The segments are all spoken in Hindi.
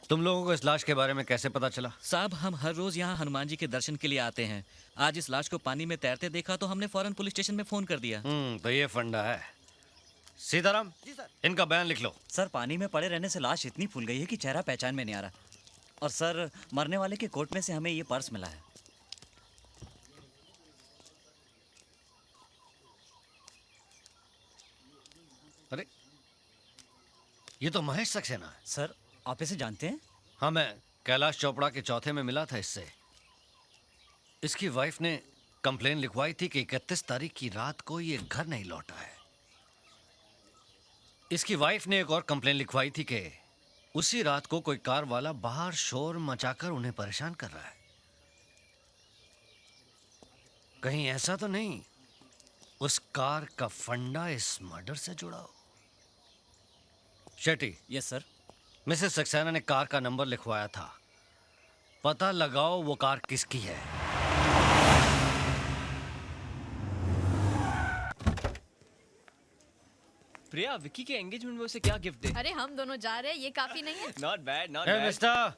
तुम लोगों को इस लाश के बारे में कैसे पता चला? साहब, हम हर रोज यहाँ हनुमान जी के दर्शन के लिए आते हैं। आज इस लाश को पानी में तैरते देखा तो हमने फौरन पुलिस स्टेशन में फोन कर दिया। तो ये फंडा है। सीताराम जी सर। इनका बयान लिख लो। सर, पानी में पड़े रहने से लाश इतनी फूल गई है कि चेहरा पहचान में नहीं आ रहा। और सर, मरने वाले के कोट में से हमें ये पर्स मिला है। अरे ये तो महेश सक्सेना है। सर, आप इसे जानते हैं? हाँ, मैं कैलाश चोपड़ा के चौथे में मिला था इससे। इसकी वाइफ ने कंप्लेन लिखवाई थी कि 31 तारीख की रात को ये घर नहीं लौटा है। इसकी वाइफ ने एक और कंप्लेन लिखवाई थी कि उसी रात को कोई कार वाला बाहर शोर मचाकर उन्हें परेशान कर रहा है। कहीं ऐसा तो नहीं उस कार का फंडा इस मर्डर से जुड़ा हो? Shetty. Yes sir. Mrs Saxena ने कार का नंबर लिखवाया था। पता लगाओ वो कार किसकी है। प्रिया, विकी के एंगेजमेंट में उसे क्या गिफ्ट दे? अरे हम दोनों जा रहे हैं, ये काफी नहीं है? Not bad, not hey bad. Mister,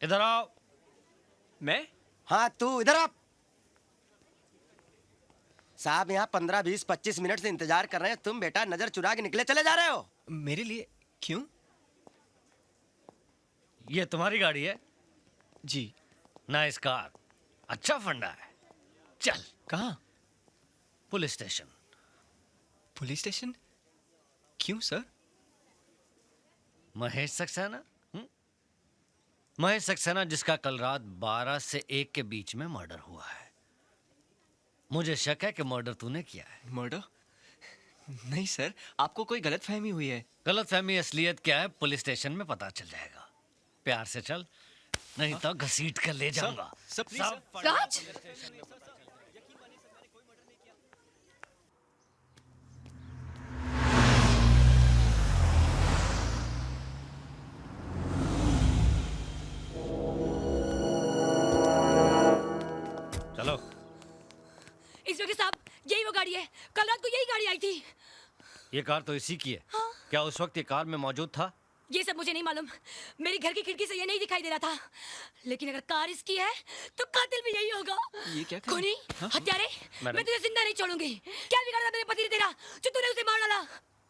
इधर आओ। मैं? हाँ तू इधर आप। साहब यहाँ 15, 20, 25 मिनट से इंतजार कर रहे हैं। तुम बेटा नजर चुरा के निकले चले जा रहे हो। मेरे लिए क्यों? ये तुम्हारी गाड़ी है? जी। नाइस कार, अच्छा फंडा है। चल कहाँ? Police station. Police station? क्यों सर? महेश सक्सेना? महेश सक्सेना जिसका कल रात 12 से 1 के बीच में मर्डर हुआ है। मुझे शक है कि मर्डर तूने किया है। मर्डर? नहीं सर, आपको कोई गलतफहमी हुई है। गलतफहमी असलियत क्या है पुलिस स्टेशन में पता चल जाएगा। प्यार से चल, नहीं तो घसीट कर ले जाऊंगा। Sir, please sir. राज! चलो। इंस्पेक्टर साहब, यही वो गाड़ी है। कल रात को यही गाड़ी आई थी। ये कार तो इसी की है। हाँ। क्या उस वक्त ये कार में मौजूद था? ये सब मुझे नहीं मालूम। मेरे घर की खिड़की से ये नहीं दिखाई दे रहा था। लेकिन अगर कार इसकी है तो कातिल भी यही होगा। ये क्या कर- खूनी, हत्यारे, मैं तुझे जिंदा नहीं छोड़ूंगी। क्या बिगाड़ा मेरे पति ने तेरा जो तूने उसे मार डाला?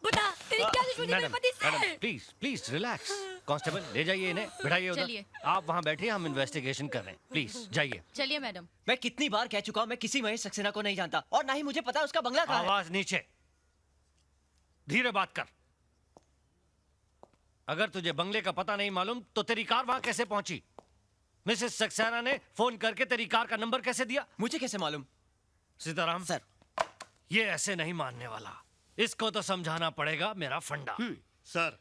बता, तेरी क्या दुश्मनी मेरे पति से? Madam please please relax. Constable ले जाइए इन्हें, बिठाइए उधर। चलिए। आप वहाँ बैठिए, हम इन्वेस्टिगेशन कर रहे हैं। प्लीज जाइए। चलिए मैडम। मैं कितनी बार कह चुका हूँ, मैं किसी महेश सक्सेना को नहीं जानता और ना ही मुझे पता है उसका बंगला कहाँ है। आवाज नीचे, धीरे बात कर। अगर तुझे बंगले का पता नहीं मालूम तो तेरी कार वहां कैसे पहुंची? मिसेस सक्सेना ने फोन करके तेरी कार का नंबर कैसे दिया? मुझे कैसे मालूम? सीताराम सर। ये ऐसे नहीं मानने वाला। इसको तो समझाना पड़ेगा मेरा फंडा। सर,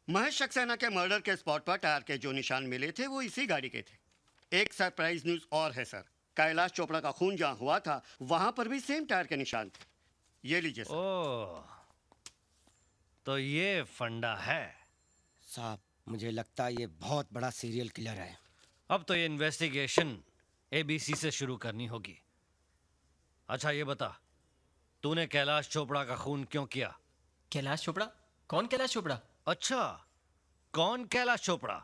महेश सक्सेना के मर्डर के स्पॉट पर टायर के जो निशान मिले थे वो इसी गाड़ी के थे। एक सरप्राइज न्यूज और है सर, कैलाश चोपड़ा का खून जहां हुआ था वहां पर भी सेम टायर के निशान थे। ये लीजिए सर। ओह, तो ये फंडा है। साहब मुझे लगता है ये बहुत बड़ा सीरियल किलर है। अब तो ये इन्वेस्टिगेशन ABC से शुरू करनी होगी। अच्छा ये बता, तूने कैलाश चोपड़ा का खून क्यों किया? कैलाश चोपड़ा? कौन कैलाश चोपड़ा? अच्छा, कौन कैलाश चोपड़ा?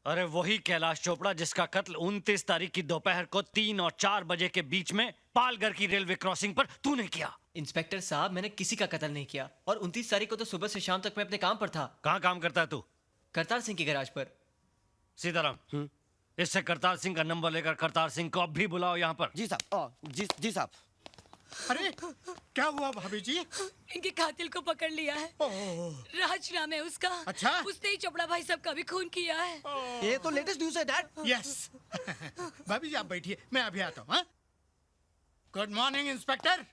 अरे वही कैलाश चोपड़ा जिसका कत्ल 29 तारीख की दोपहर को 3 और 4 बजे के बीच में पालघर की रेलवे क्रॉसिंग पर तूने किया। इंस्पेक्टर साहब, मैंने किसी का कत्ल नहीं किया और 29 तारीख को तो सुबह से शाम तक मैं अपने काम पर था। कहाँ काम करता है तू? करतार सिंह के गैराज पर। सीताराम, इससे करतार सिंह का नंबर लेकर करतार सिंह को अब भी बुलाओ यहाँ पर। जी साहब। जी साहब। अरे क्या हुआ भाभी जी? इनके कातिल को पकड़ लिया है। राज नाम है उसका। अच्छा? उसने ही चोपड़ा भाई साहब का भी खून किया है। ये तो लेटेस्ट न्यूज़ है डैड। यस। भाभी जी आप बैठिए, मैं अभी आता हूँ। Good morning inspector.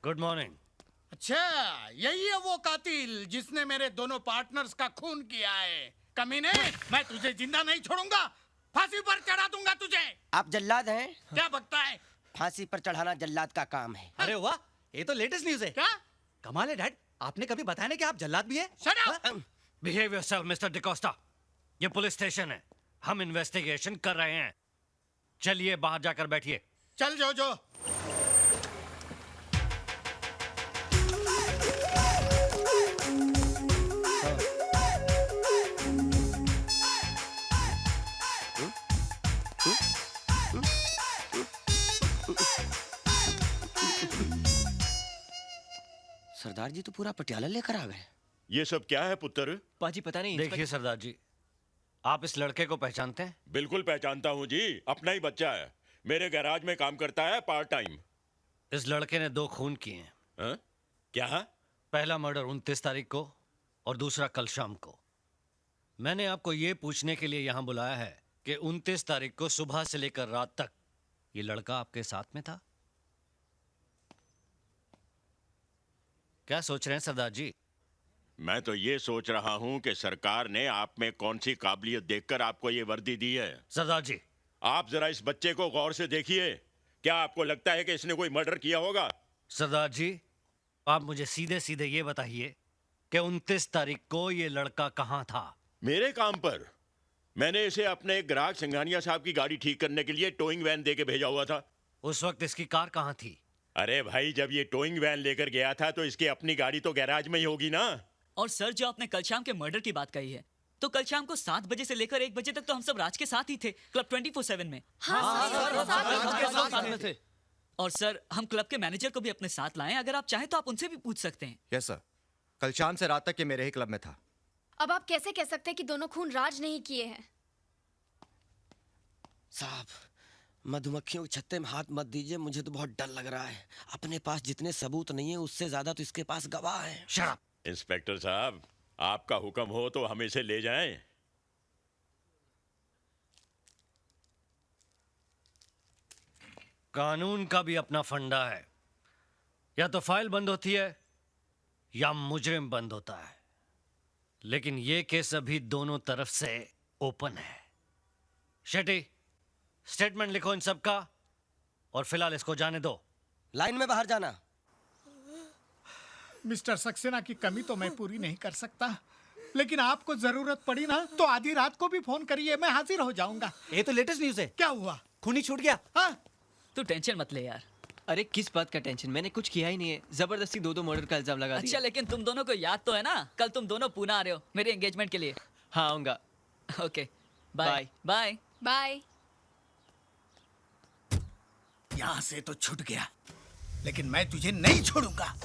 Good morning. अच्छा, यही है वो कातिल जिसने मेरे दोनों पार्टनर्स का खून किया है। कमीने, मैं तुझे जिंदा नहीं छोड़ूंगा, फांसी पर चढ़ा दूंगा तुझे। आप जल्लाद हैं? क्या बकता है? फांसी पर चढ़ाना जल्लाद का काम है। अरे वाह, ये तो लेटेस्ट न्यूज़ है। क्या? कमाल है डैड, आपने कभी बताया नहीं कि आप जल्लाद भी हैं? Shut up! Behave yourself mister D'Costa. ये पुलिस स्टेशन है, हम इन्वेस्टिगेशन कर रहे हैं। चलिए बाहर जाकर बैठिए। चल जो। सरदार जी तो पूरा पटियाला लेकर आ गए। ये सब क्या है पुत्र? पाजी पता नहीं देखिए सरदार जी, आप इस लड़के को पहचानते हैं? बिल्कुल पहचानता हूँ जी, अपना ही बच्चा है, मेरे गैराज में काम करता है पार्ट टाइम। इस लड़के ने 2 खून किए हैं। हाँ? क्या? पहला मर्डर 29 तारीख को और दूसरा कल शाम को। मैंने आपको ये पूछने के लिए यहाँ बुलाया है कि 29 तारीख को सुबह से लेकर रात तक ये लड़का आपके साथ में था? क्या सोच रहे हैं सरदार जी? मैं तो ये सोच रहा हूँ कि सरकार ने आप में कौन सी काबिलियत देखकर आपको ये वर्दी दी है। सरदार जी, आप जरा इस बच्चे को गौर से देखिए, क्या आपको लगता है कि इसने कोई मर्डर किया होगा? सरदार जी, आप मुझे सीधे सीधे ये बताइए कि 29 तारीख को ये लड़का कहाँ था? मेरे काम पर। मैंने इसे अपने ग्राहक सिंघानिया साहब की गाड़ी ठीक करने के लिए टोइंग वैन दे के भेजा हुआ था। उस वक्त इसकी कार कहाँ थी? अरे भाई, जब ये टोइंग वैन लेकर गया था तो इसकी अपनी गाड़ी तो गैराज में ही होगी ना। और सर, जो आपने कल शाम के मर्डर की बात कही है, तो कल शाम को 7 बजे से लेकर 1 बजे तक तो हम सब राज के साथ ही थे, क्लब 24/7 में। और सर, हम क्लब के मैनेजर को भी अपने साथ लाए, अगर आप चाहें तो आप उनसे भी पूछ सकते हैं। यस सर, कल शाम से रात तक ये मेरे ही क्लब में था। अब आप कैसे कह सकते हैं कि दोनों खून राज नहीं किए हैं? साहब, मधुमक्खियों के छत्ते में हाथ मत दीजिए, मुझे तो बहुत डर लग रहा है। अपने पास जितने सबूत नहीं है उससे ज्यादा तो इसके पास गवाह है। शराब। इंस्पेक्टर साहब, आपका हुक्म हो तो हम इसे ले जाएं। कानून का भी अपना फंडा है, या तो फाइल बंद होती है या मुजरिम बंद होता है, लेकिन ये केस अभी दोनों तरफ से ओपन है। शेट्टी, स्टेटमेंट लिखो इन सब का और फिलहाल इसको जाने दो। लाइन में बाहर जाना। मिस्टर सक्सेना की कमी तो मैं पूरी नहीं कर सकता, लेकिन आपको जरूरत पड़ी ना तो आधी रात को भी फोन करिए, मैं हाजिर हो जाऊंगा। ये तो लेटेस्ट न्यूज़ है। क्या हुआ? खूनी छूट गया। हाँ? तू टेंशन मत ले यार। अरे किस बात का टेंशन, मैंने कुछ किया ही नहीं है। जबरदस्ती 2 मर्डर का इल्जाम लगा दिया। अच्छा, लेकिन तुम दोनों को याद तो है ना, कल तुम दोनों पूना आ रहे हो मेरे एंगेजमेंट के लिए। हाँ आऊंगा। Okay, bye bye. बाय। यहाँ से तो छूट गया, लेकिन मैं तुझे नहीं छोड़ूंगा।